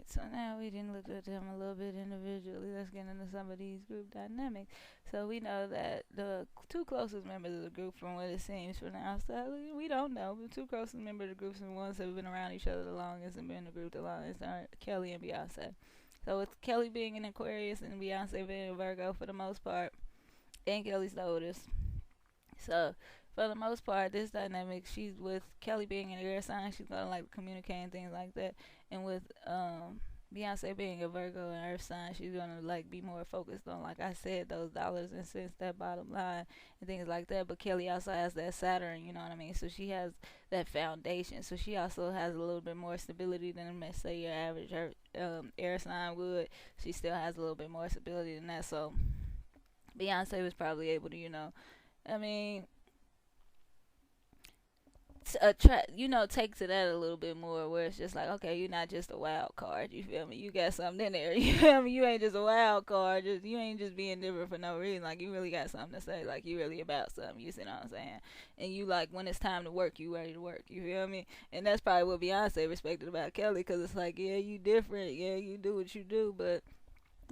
Alright, so now we didn't look at them a little bit individually. Let's get into some of these group dynamics. So we know that the two closest members of the group, from what it seems from the outside, we don't know, but two closest members of the groups and ones that have been around each other the longest and been in the group the longest are Kelly and Beyonce. So with Kelly being an Aquarius and Beyonce being a Virgo for the most part, and Kelly's the oldest. So for the most part, this dynamic, she's with Kelly being an air sign, she's gonna like communicate and things like that, and with Beyonce being a Virgo and Earth sign, she's gonna like be more focused on, like I said, those dollars and cents, that bottom line, and things like that. But Kelly also has that Saturn, you know what I mean? So she has that foundation. So she also has a little bit more stability than, let's say, your average air sign would. She still has a little bit more stability than that. So Beyonce was probably able to, I mean, take to that a little bit more, where it's just like, okay, you're not just a wild card. You feel me? You got something in there. You feel me? You ain't just a wild card. You ain't just being different for no reason. Like, you really got something to say. Like, you really about something. You see what I'm saying? And you, like, when it's time to work, you ready to work. You feel me? And that's probably what Beyonce respected about Kelly, because it's like, yeah, you different. Yeah, you do what you do, but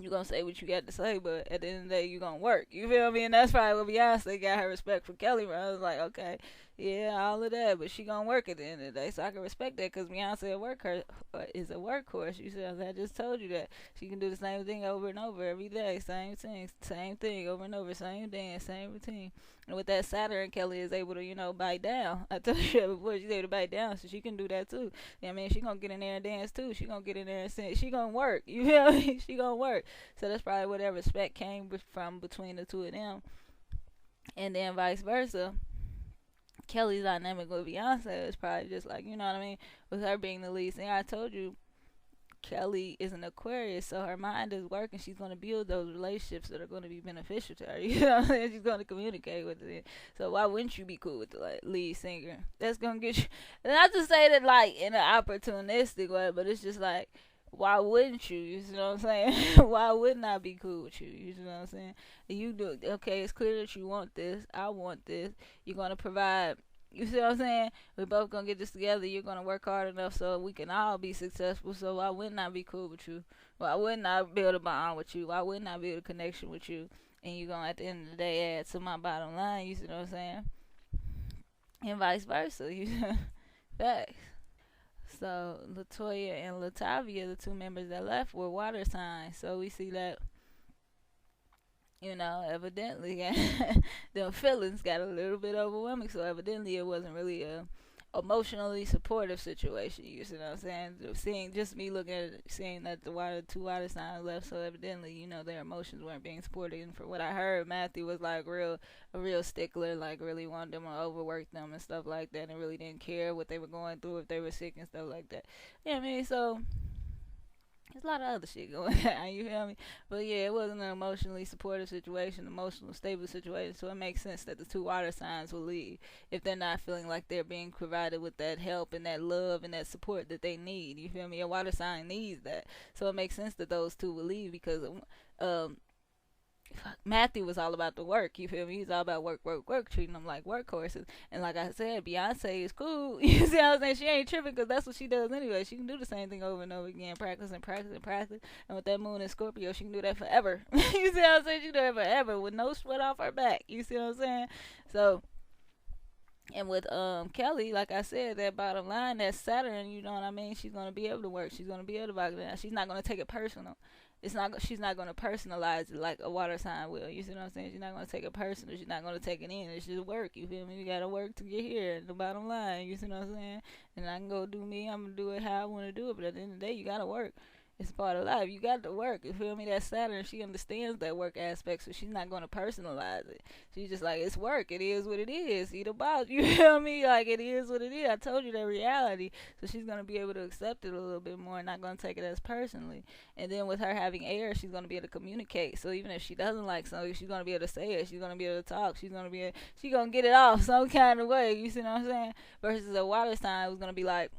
you gonna say what you got to say, but at the end of the day, you gonna work. You feel me? And that's probably what Beyonce got her respect for Kelly. Where I was like, okay, yeah, all of that, but she gonna work at the end of the day, so I can respect that, because Beyonce is a workhorse. You see, I just told you that she can do the same thing over and over every day, same thing over and over, same dance, same routine. And with that Saturn, Kelly is able to, bite down. I told you that before, she's able to bite down, so she can do that too. I mean, she gonna get in there and dance too. She gonna get in there and sing. She gonna work. You feel me? She gonna work. So that's probably where that respect came from between the two of them. And then vice versa. Kelly's dynamic with Beyonce is probably just like, you know what I mean? With her being the lead singer, I told you, Kelly is an Aquarius, so her mind is working. She's going to build those relationships that are going to be beneficial to her. You know what I'm saying? She's going to communicate with it. So why wouldn't you be cool with the lead singer? That's going to get you. Not to say that like in an opportunistic way, but it's just like, why wouldn't you? You know what I'm saying? Why wouldn't I be cool with you? You know what I'm saying? You do. Okay, it's clear that you want this. I want this. You're going to provide. You see what I'm saying? We both gonna get this together. You're gonna work hard enough so we can all be successful. So why wouldn't I be cool with you? Why wouldn't I build a bond with you? Why wouldn't I build a connection with you? And you're gonna, at the end of the day, add to my bottom line. You see what I'm saying? And vice versa. You facts. So Letoya and Latavia, the two members that left, were water signs. So we see that, evidently the feelings got a little bit overwhelming. So evidently it wasn't really a emotionally supportive situation. You see what I'm saying? Seeing just me looking at it, seeing that the two water signs left, so evidently, their emotions weren't being supported. And for what I heard, Matthew was like a real stickler, like really wanted them to overwork them and stuff like that, and really didn't care what they were going through, if they were sick and stuff like that. Yeah, I mean, so there's a lot of other shit going on, you feel me? But yeah, it wasn't an emotionally supportive situation, emotional stable situation, so it makes sense that the two water signs will leave if they're not feeling like they're being provided with that help and that love and that support that they need. You feel me? A water sign needs that. So it makes sense that those two will leave, because Matthew was all about the work, you feel me? He's all about work, work, work, treating them like workhorses. And like I said, Beyonce is cool. You see what I'm saying? She ain't tripping, because that's what she does anyway. She can do the same thing over and over again, practice and practice and practice. And with that moon in Scorpio, she can do that forever. You see what I'm saying? She can do that forever with no sweat off her back. You see what I'm saying? So, and with Kelly, like I said, that bottom line, that Saturn, you know what I mean? She's gonna be able to work. She's gonna be able to rock it out. She's not gonna take it personal. She's not gonna personalize it like a water sign will. You see what I'm saying? She's not gonna take it personal. She's not gonna take it in. It's just work. You feel me? You gotta work to get here. The bottom line. You see what I'm saying? And I can go do me. I'm gonna do it how I wanna do it. But at the end of the day, you gotta work. It's part of life. You got to work. You feel me? That Saturn, she understands that work aspect, so she's not going to personalize it. She's just like, it's work. It is what it is. Eat about. You feel me? Like, it is what it is. I told you that reality. So she's going to be able to accept it a little bit more and not going to take it as personally. And then with her having air, she's going to be able to communicate. So even if she doesn't like something, she's going to be able to say it. She's going to be able to talk. She's going to get it off some kind of way. You see what I'm saying? Versus a water sign who's going to be like,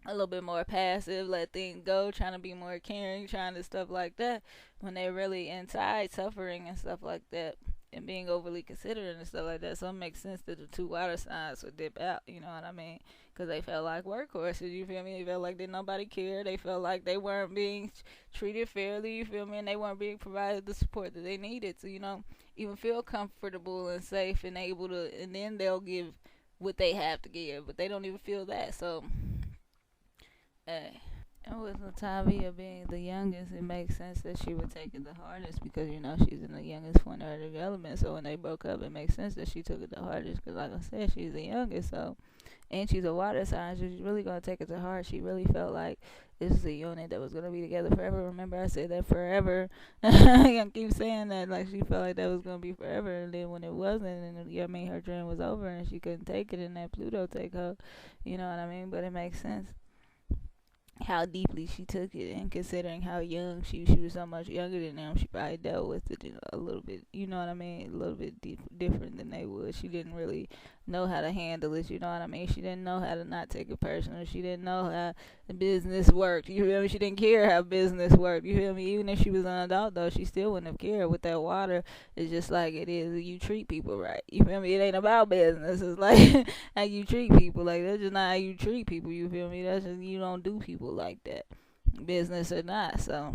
a little bit more passive, let things go, trying to be more caring, trying to stuff like that, when they're really inside suffering and stuff like that, and being overly considerate and stuff like that. So it makes sense that the two water signs would dip out, you know what I mean? because they felt like workhorses, you feel me? They felt like that nobody cared. They felt like they weren't being treated fairly, you feel me? And they weren't being provided the support that they needed to, even feel comfortable and safe and able to, and then they'll give what they have to give, but they don't even feel that. So, hey. And with Latavia being the youngest, it makes sense that she would take it the hardest because, she's in the youngest point of her development. So when they broke up, it makes sense that she took it the hardest because, like I said, she's the youngest. So, and she's a water sign, so she's really going to take it to heart. She really felt like this is a unit that was going to be together forever. Remember, I said that forever. I keep saying that, like she felt like that was going to be forever. And then when it wasn't, and her dream was over and she couldn't take it, and that Pluto take her, you know what I mean? But it makes sense how deeply she took it, and considering how young she was so much younger than them, she probably dealt with it a little bit, a little bit different than they would. She didn't really know how to handle it, you know what I mean? She didn't know how to not take it personal. She didn't know how the business worked, you feel me? She didn't care how business worked, you feel me? Even if she was an adult, though, she still wouldn't have cared. With that water, it's just like it is, you treat people right, you feel me? It ain't about business. It's like how you treat people. Like, that's just not how you treat people, you feel me? That's just, you don't do people like that, business or not. So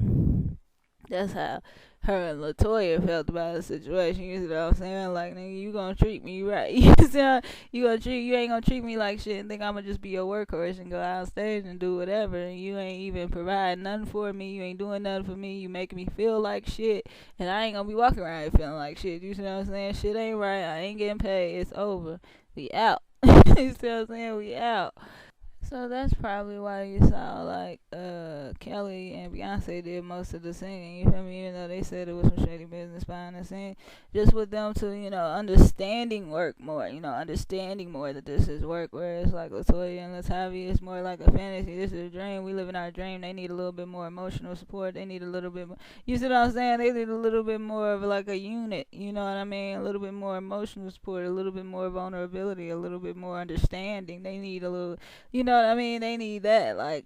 that's how her and Letoya felt about the situation. You know what I'm saying? Like, nigga, you gonna treat me right. You ain't gonna treat me like shit and think I'm gonna just be your workhorse and go out stage and do whatever, and you ain't even providing nothing for me. You ain't doing nothing for me. You making me feel like shit, and I ain't gonna be walking around here feeling like shit. You see what I'm saying? Shit ain't right. I ain't getting paid. It's over. We out. You see what I'm saying? We out. So that's probably why you saw like Kelly and Beyonce did most of the singing, you feel me? Even though they said it was some shady business behind the scene, just with them to, understanding work more, understanding more that this is work, whereas like Letoya and Latavia, it's more like a fantasy. This is a dream. We live in our dream. They need a little bit more emotional support. They need a little bit more, you see what I'm saying? They need a little bit more of like a unit, you know what I mean? A little bit more emotional support, a little bit more vulnerability, a little bit more understanding. They need a little, you know what I mean? They need that, like,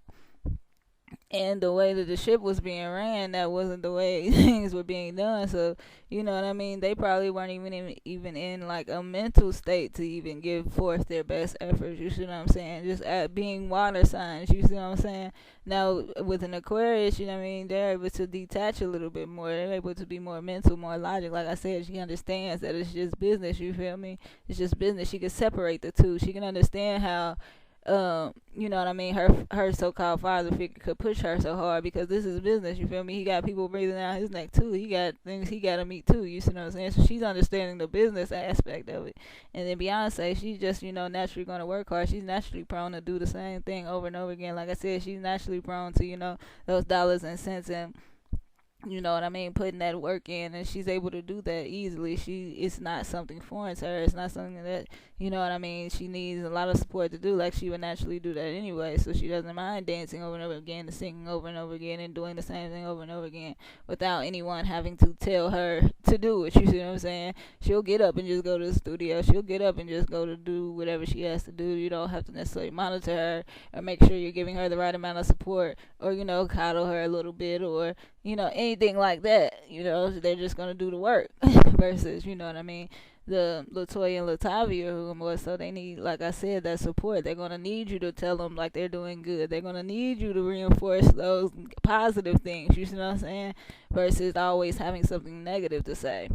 and the way that the ship was being ran, that wasn't the way things were being done. So, you know what I mean? They probably weren't even in like a mental state to even give forth their best efforts. You see what I'm saying? Just at being water signs. You see what I'm saying? Now with an Aquarius, you know what I mean? They're able to detach a little bit more. They're able to be more mental, more logic. Like I said, she understands that it's just business. You feel me? It's just business. She can separate the two. She can understand how you know what I mean, her so-called father figure could push her so hard because this is business, you feel me? He got people breathing down his neck too. He got things he got to meet too, you see what I'm saying? So she's understanding the business aspect of it. And then Beyonce, she's just, naturally going to work hard. She's naturally prone to do the same thing over and over again. Like I said, she's naturally prone to, those dollars and cents, and you know what I mean, putting that work in, and she's able to do that easily. It's not something foreign to her. It's not something that, you know what I mean, she needs a lot of support to do. Like, she would naturally do that anyway, so she doesn't mind dancing over and over again, and singing over and over again, and doing the same thing over and over again without anyone having to tell her to do it. You see what I'm saying? She'll get up and just go to the studio. She'll get up and just go to do whatever she has to do. You don't have to necessarily monitor her or make sure you're giving her the right amount of support, or, coddle her a little bit, or, anything like that. They're just going to do the work versus, you know what I mean, the Letoya and Latavia, who are more so, they need, like I said, that support. They're going to need you to tell them like they're doing good. They're going to need you to reinforce those positive things, you see what I'm saying, versus always having something negative to say.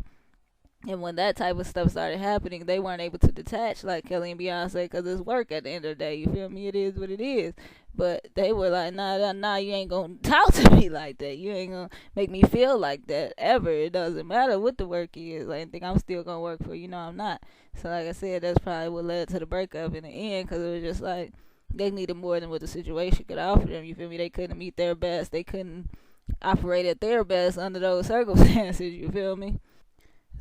And when that type of stuff started happening, they weren't able to detach like Kelly and Beyonce, because it's work at the end of the day. You feel me? It is what it is. But they were like, nah, you ain't going to talk to me like that. You ain't going to make me feel like that ever. It doesn't matter what the work is. Like, I think I'm still going to work for you. I'm not. So, like I said, that's probably what led to the breakup in the end, because it was just like they needed more than what the situation could offer them. You feel me? They couldn't meet their best. They couldn't operate at their best under those circumstances. You feel me?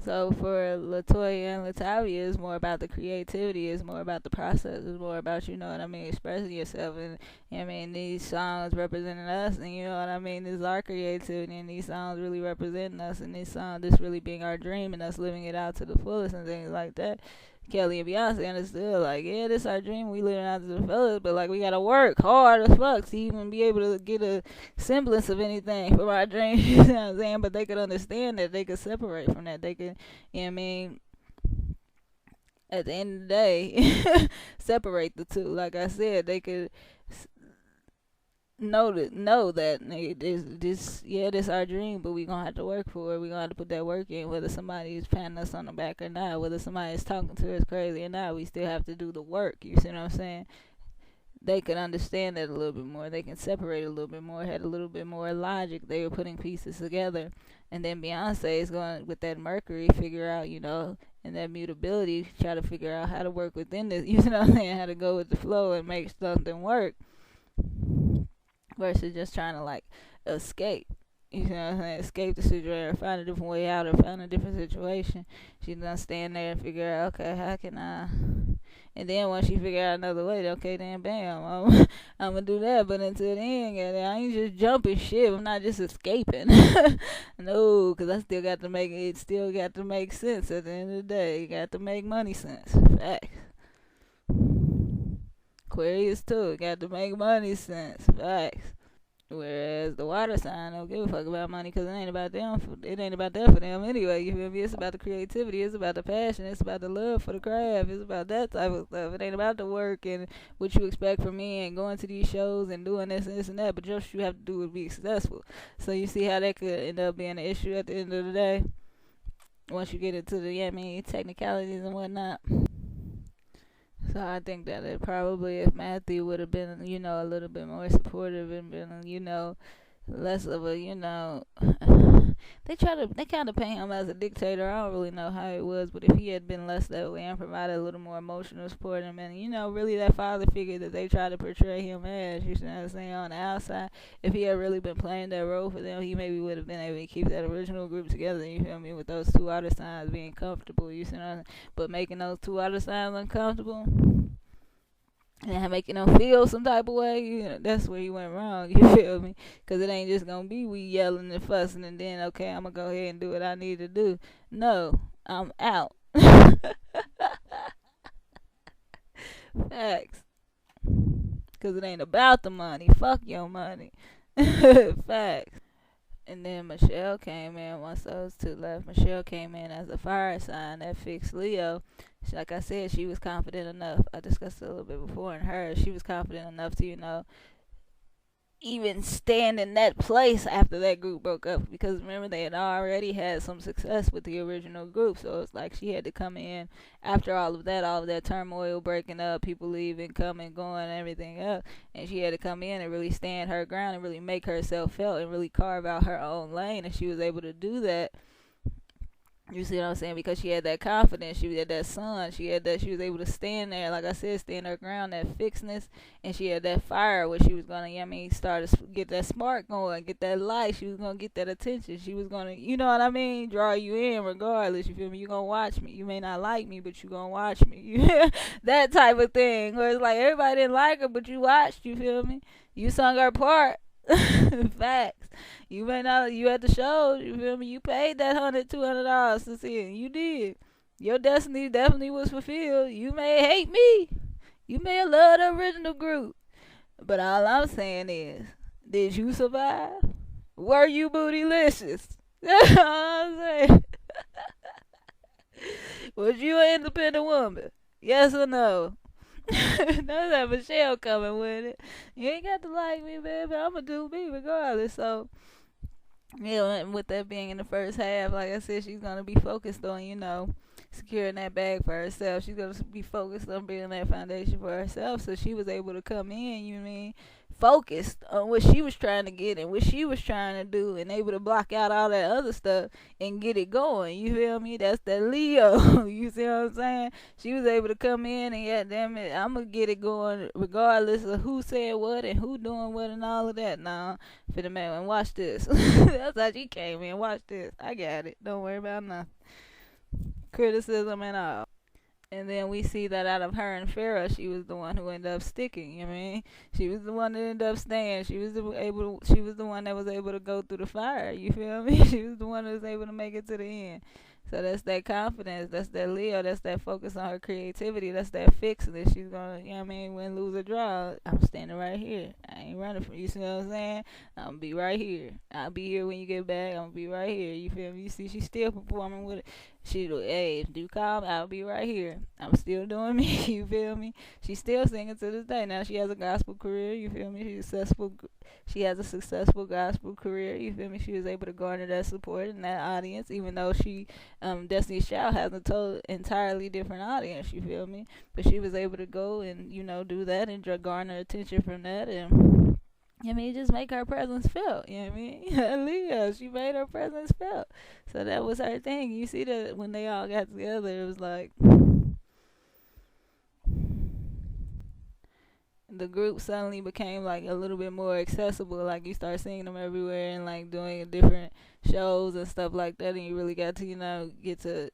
So for Letoya and Latavia, it's more about the creativity, it's more about the process, it's more about, you know what I mean, expressing yourself. And I mean, these songs representing us, and you know what I mean, this is our creativity, and these songs really representing us, and these songs just really being our dream and us living it out to the fullest and things like that. Kelly and Beyonce understood, like, yeah, this our dream, we living out to the fullest, but like, we gotta work hard as fuck to even be able to get a semblance of anything from our dream. You know what I'm saying? But they could understand that, they could separate from that, they could, you know what I mean, at the end of the day, separate the two. Like I said, they could know that nigga, this our dream, but we gonna have to work for it. We gonna have to put that work in, whether somebody's patting us on the back or not, whether somebody is talking to us crazy or not. We still have to do the work. You see what I'm saying? They could understand that a little bit more. They can separate a little bit more. Had a little bit more logic. They were putting pieces together, and then Beyonce is going with that Mercury, figure out, and that mutability, try to figure out how to work within this. You know what I'm saying? How to go with the flow and make something work, versus just trying to like escape. You know what I'm saying? Escape the situation, or find a different way out, or find a different situation. She's gonna stand there and figure out, okay, how can I? And then once she figure out another way, okay, then bam, I'm gonna do that. But until then, I ain't just jumping ship. I'm not just escaping. No, because I still got to make it. Still got to make sense at the end of the day. You got to make money sense. Facts. Aquarius too. Got to make money sense. Facts. Whereas the water sign don't give a fuck about money, because it ain't about them. It ain't about that for them anyway. You feel me? It's about the creativity. It's about the passion. It's about the love for the craft. It's about that type of stuff. It ain't about the work and what you expect from me and going to these shows and doing this and this and that. But just you have to do to be successful. So you see how that could end up being an issue at the end of the day once you get into the technicalities and whatnot. So I think that it probably, if Matthew would have been, a little bit more supportive and been, less of a, they kind of paint him as a dictator. I don't really know how it was, but if he had been less that way and provided a little more emotional support and, really that father figure that they try to portray him as, you know what I'm saying, on the outside, if he had really been playing that role for them, he maybe would have been able to keep that original group together, you feel me, with those two water signs being comfortable, you see what I'm saying? But making those two water signs uncomfortable and making them feel some type of way, that's where you went wrong, you feel me? Because it ain't just going to be we yelling and fussing and then, okay, I'm going to go ahead and do what I need to do. No, I'm out. Facts. Because it ain't about the money. Fuck your money. Facts. And then Michelle came in once those two left. Michelle came in as a fire sign that fixed Leo. Like I said, she was confident enough. I discussed it a little bit before in her. She was confident enough to, even stand in that place after that group broke up. Because remember, they had already had some success with the original group. So it's like she had to come in after all of that turmoil, breaking up, people leaving, coming, going, everything else. And she had to come in and really stand her ground and really make herself felt and really carve out her own lane. And she was able to do that. You see what I'm saying? Because she had that confidence, she had that sun, she was able to stand there, like I said, stand her ground, that fixedness, and she had that fire where she was gonna, start to get that spark going, get that light. She was gonna get that attention. She was gonna, draw you in regardless. You feel me? You gonna watch me. You may not like me, but you gonna watch me. That type of thing. Where it's like everybody didn't like her, but you watched. You feel me? You sung her part. Facts. You may not. You at the show. You feel me? You paid that $100-$200 to see it. You did. Your destiny definitely was fulfilled. You may hate me. You may have loved the original group. But all I'm saying is, did you survive? Were you bootylicious? That's all I'm saying. Was you an independent woman? Yes or no? That's that Michelle coming with it. You ain't got to like me, baby. I'ma do me regardless. So, and with that being in the first half, like I said, she's gonna be focused on, securing that bag for herself. She's gonna be focused on building that foundation for herself. So she was able to come in, focused on what she was trying to get and what she was trying to do, and able to block out all that other stuff and get it going. You feel me? That's that Leo. You see what I'm saying? She was able to come in and, yeah, damn it, I'm gonna get it going regardless of who said what and who doing what and all of that. Nah, for the man, and watch this. That's how she came in. Watch this. I got it. Don't worry about nothing. Criticism and all. And then we see that out of her and Farrah, she was the one who ended up sticking. You know what I mean? She was the one that ended up staying. She was the one that was able to go through the fire. You feel me? She was the one that was able to make it to the end. So that's that confidence. That's that Leo. That's that focus on her creativity. That's that fixing that she's gonna, win, lose, or draw. I'm standing right here. I ain't running from you. You see what I'm saying? I'm gonna be right here. I'll be here when you get back. I'm gonna be right here. You feel me? You see, she's still performing with it. hey, if you call me, I'll be right here. I'm still doing me, you feel me? She's still singing to this day. Now she has a gospel career, you feel me? She has a successful gospel career, you feel me? She was able to garner that support and that audience, even though Destiny's Child has a entirely different audience, you feel me? But she was able to go and, do that and garner attention from that, and just make her presence felt. You know what I mean? Leo, she made her presence felt. So that was her thing. You see that when they all got together, it was like the group suddenly became like a little bit more accessible. Like you start seeing them everywhere and like doing different shows and stuff like that, and you really got to, get to,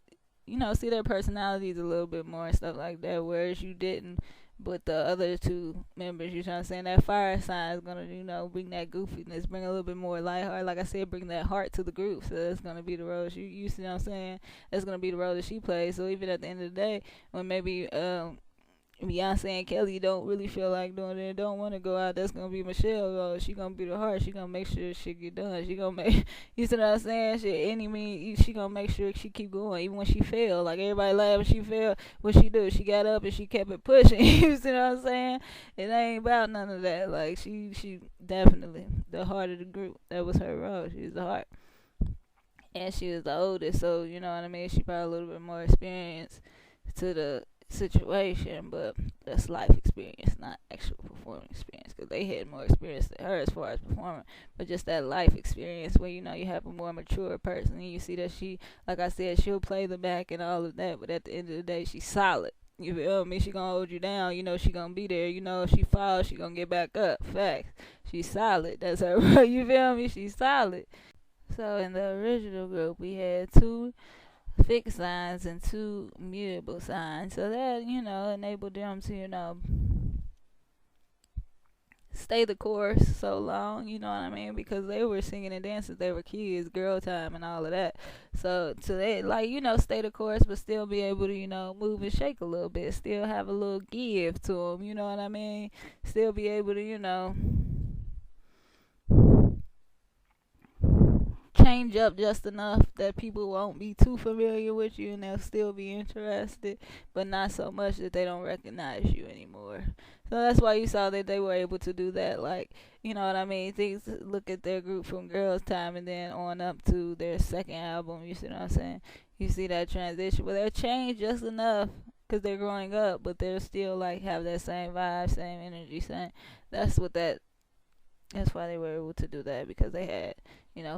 see their personalities a little bit more and stuff like that. Whereas you didn't. But the other two members, you know what I'm saying, that fire sign is gonna, bring that goofiness, bring a little bit more lightheart. Like I said, bring that heart to the group. So that's gonna be the role you see what I'm saying? That's gonna be the role that she plays. So even at the end of the day, when maybe Beyonce and Kelly don't really feel like doing it, don't want to go out, that's gonna be Michelle. She gonna be the heart. She gonna make sure shit get done. She gonna make, you see what I'm saying? She gonna make sure she keep going even when she fail. Like everybody laugh when she fail. What she do? She got up and she kept it pushing. You see what I'm saying? It ain't about none of that. Like she definitely the heart of the group. That was her role. She was the heart, and she was the oldest. So you know what I mean. She brought a little bit more experience to the situation, but that's life experience, not actual performing experience, because they had more experience than her as far as performing, but just that life experience where you have a more mature person, and you see that she, like I said, she'll play the back and all of that, but at the end of the day, she's solid. You feel me? She gonna hold you down. She gonna be there. If she falls, she gonna get back up. Facts. She's solid. That's her. You feel me? She's solid. So in the original group, we had two fixed signs and two mutable signs. So that, enabled them to, stay the course so long, you know what I mean? Because they were singing and dancing, they were kids, girl time and all of that. So they stay the course, but still be able to, move and shake a little bit, still have a little give to them, you know what I mean? Still be able to, change up just enough that people won't be too familiar with you and they'll still be interested, but not so much that they don't recognize you anymore. So that's why you saw that they were able to do that. Like, you know what I mean? Look at their group from Girls Time and then on up to their second album. You see what I'm saying? You see that transition where they're changed just enough because they're growing up, but they're still like have that same vibe, same energy, same. That's why they were able to do that, because they had,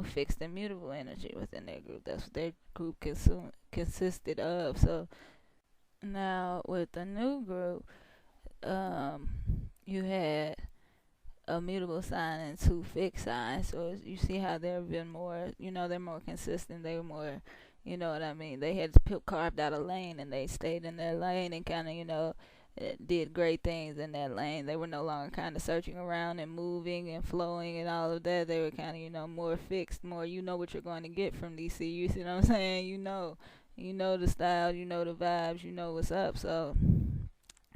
fixed and mutable energy within their group. That's what their group consisted of. So now with the new group, you had a mutable sign and two fixed signs. So you see how they've been more, they're more consistent. They were more, you know what I mean? They had carved out a lane and they stayed in their lane and kind of, did great things in that lane. They were no longer kind of searching around and moving and flowing and all of that. They were kind of, more fixed, more, what you're going to get from DC. You see what I'm saying? You know the style, the vibes, what's up. So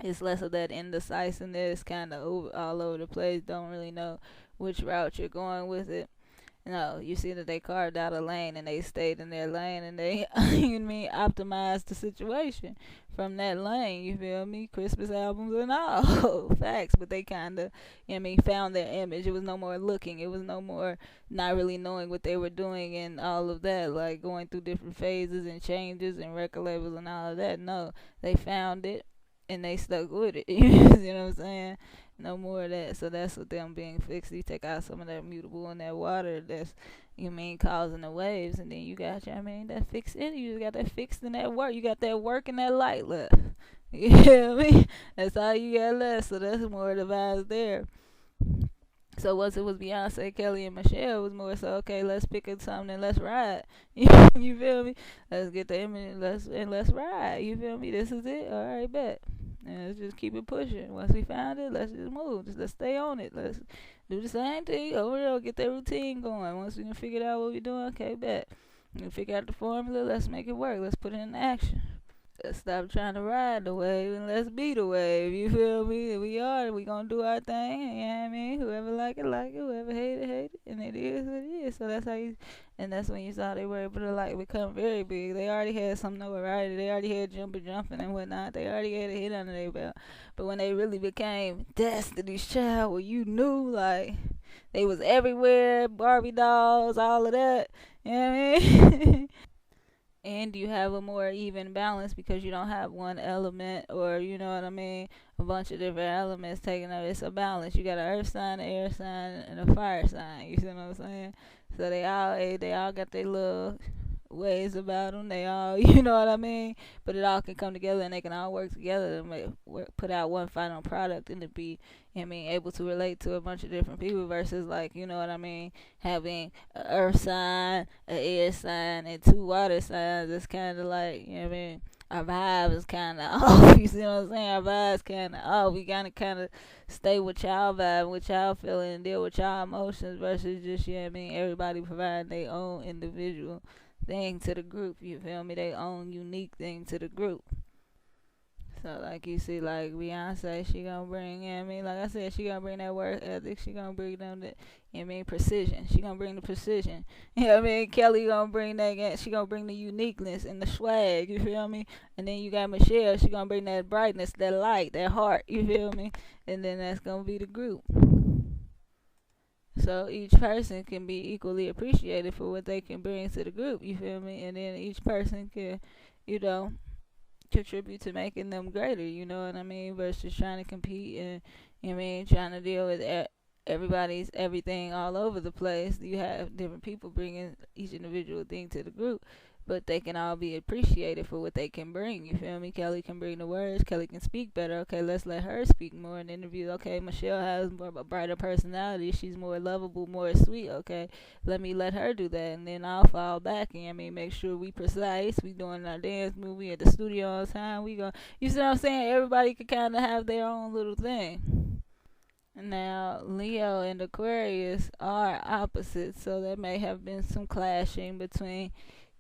it's less of that indecisiveness, kind of all over the place. Don't really know which route you're going with it. No, you see that they carved out a lane and they stayed in their lane and they, optimized the situation from that lane. You feel me? Christmas albums and all facts, but they kind of, found their image. It was no more looking. It was no more not really knowing what they were doing and all of that, like going through different phases and changes and record labels and all of that. No, they found it and they stuck with it. You know what I'm saying? No more of that. So that's what them being fixed. You take out some of that mutable in that water that's, causing the waves, and then you got that fixed in you. Got that fixed in that work. You got that work and that light left. You hear me? That's all you got left. So that's more of the vibes there. So once it was Beyonce, Kelly, and Michelle, it was more so, okay, let's pick up something and let's ride. You feel me? Let's get the image let's ride. You feel me? This is it. All right, bet. And let's just keep it pushing. Once we found it, let's just move. Let's stay on it. Let's do the same thing over there. Get that routine going. Once we can figure out what we're doing, okay, bet. We can figure out the formula. Let's make it work. Let's put it in action. Stop trying to ride the wave and let's be the wave. You feel me? We gonna do our thing. You know what I mean? Whoever like it. Whoever hate it. And it is what it is. So that's how you, and that's when you saw they were able to like become very big. They already had some notoriety. They already had jumping and whatnot. They already had a hit under their belt. But when they really became Destiny's Child, where you knew like they was everywhere, Barbie dolls, all of that. You know what I mean? And you have a more even balance because you don't have one element, or you know what I mean, a bunch of different elements taking up. It's a balance. You got an earth sign, an air sign, and a fire sign. You see what I'm saying? So they all got their little ways about them. They all, you know what I mean? But it all can come together and they can all work together to put out one final product and to be, I mean, able to relate to a bunch of different people versus like, you know what I mean, having an earth sign, an air sign, and two water signs. It's kind of like, you know what I mean? Our vibe is kind of off. You see what I'm saying? Our vibe's kind of off. We gotta kind of stay with y'all vibe, with y'all feeling, and deal with y'all emotions versus just, you know what I mean, everybody providing their own individual thing to the group. You feel me? They own unique thing to the group. So like you see, like Beyonce, she gonna bring, you know what I mean, like I said, she gonna bring that work ethic. She gonna bring them the, you know what I mean, precision. She gonna bring the precision. You know what I mean? Kelly gonna bring that. She gonna bring the uniqueness and the swag. You feel me? And then you got Michelle. She gonna bring that brightness, that light, that heart. You feel me? And then that's gonna be the group. So each person can be equally appreciated for what they can bring to the group, you feel me? And then each person can, you know, contribute to making them greater, you know what I mean? Versus trying to compete and, you know what I mean, trying to deal with everybody's everything all over the place. You have different people bringing each individual thing to the group, but they can all be appreciated for what they can bring. You feel me? Kelly can bring the words. Kelly can speak better. Okay, let's let her speak more in the interview. Okay, Michelle has more of a brighter personality. She's more lovable, more sweet. Okay, let her do that, and then I'll fall back and I mean make sure we precise. We doing our dance movie at the studio on time. We go. You see what I'm saying? Everybody can kind of have their own little thing. Now, Leo and Aquarius are opposites, so there may have been some clashing between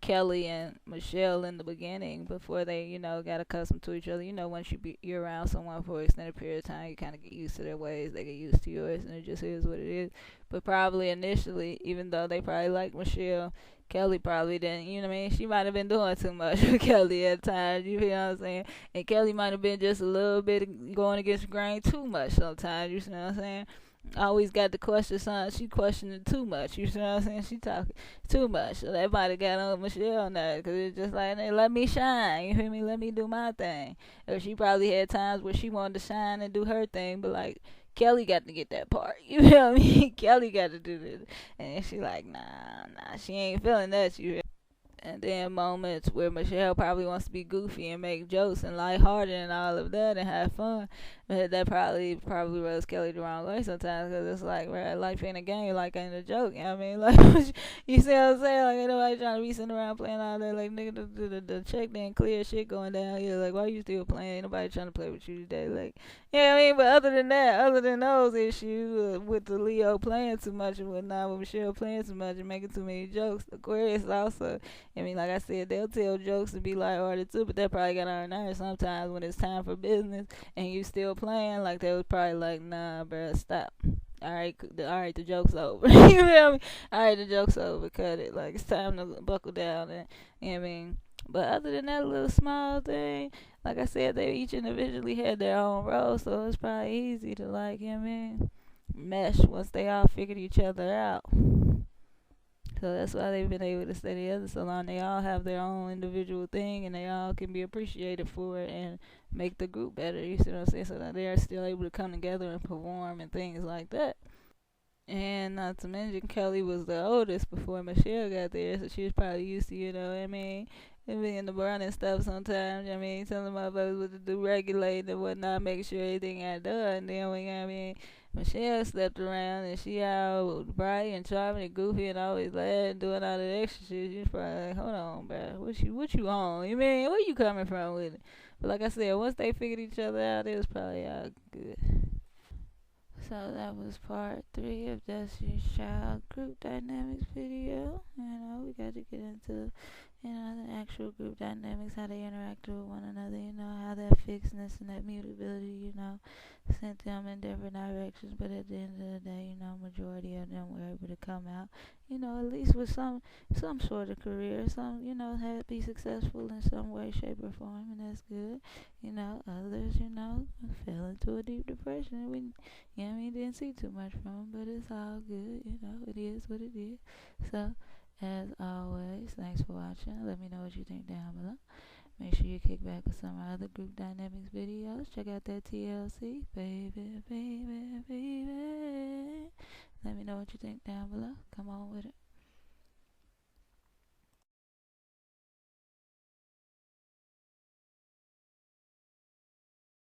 Kelly and Michelle in the beginning before they, you know, got accustomed to each other. You know, once you're around someone for an extended period of time, you kind of get used to their ways. They get used to yours, and it just is what it is. But probably initially, even though they probably like Michelle, Kelly probably didn't. You know what I mean? She might have been doing too much with Kelly at times. You feel what I'm saying? And Kelly might have been just a little bit going against the grain too much sometimes. You see what I'm saying? Always got the question son. She questioning too much. You see what I'm saying? She talking too much. So that might have got on Michelle on that because it's just like, hey, let me shine. You feel me? Let me do my thing. Or she probably had times where she wanted to shine and do her thing, but like Kelly got to get that part. You feel me? Kelly got to do this. And she like, nah, she ain't feeling that. You and then moments where Michelle probably wants to be goofy and make jokes and lighthearted and all of that and have fun. But that probably rubs Kelly the wrong way sometimes because it's like, right, life ain't a game, like ain't a joke. You know what I mean? Like, you see what I'm saying? Like, ain't nobody trying to be sitting around playing all that. Like, nigga, the check didn't clear shit going down here. Like, why you still playing? Ain't nobody trying to play with you today. Like, you know what I mean? But other than that, other than those issues with the Leo playing too much and whatnot, with Michelle playing too much and making too many jokes, Aquarius also, I mean, like I said, they'll tell jokes and be lighthearted too, but they probably got on our nerves sometimes when it's time for business and you still playing. Like they was probably like, nah, bro, stop. Alright, the joke's over. You feel me? Alright, the joke's over. Cut it. Like it's time to buckle down. And you know what I mean. But other than that little small thing, like I said, they each individually had their own role, so it's probably easy to like, you know what I mean, mesh once they all figured each other out. So that's why they've been able to stay together so long. They all have their own individual thing, and they all can be appreciated for it and make the group better. You see what I'm saying? So that they are still able to come together and perform and things like that. And not to mention, Kelly was the oldest before Michelle got there, so she was probably used to, you know what I mean, being the burn and stuff sometimes. I mean, telling motherfuckers what to do, regulating and whatnot, making sure everything got done. And then when, I mean, Michelle stepped around and she all bright and charming and goofy and always laughing and doing all the extra shit. She's probably like, hold on, bro, what you on? You mean, where you coming from with it? But like I said, once they figured each other out, it was probably all good. So that was part 3 of Destiny's Child Group Dynamics video. You know, we got to get into, You know, the actual group dynamics, how they interacted with one another, you know, how that fixedness and that mutability, you know, sent them in different directions. But at the end of the day, you know, majority of them were able to come out, you know, at least with some sort of career, some, you know, had be successful in some way, shape, or form, and that's good. You know, others, you know, fell into a deep depression, and we, you know, what I mean, didn't see too much from them, but it's all good, you know, it is what it is. So, as always, thanks for watching. Let me know what you think down below. Make sure you kick back with some of my other group dynamics videos. Check out that TLC, baby, baby, baby. Let me know what you think down below. Come on with it.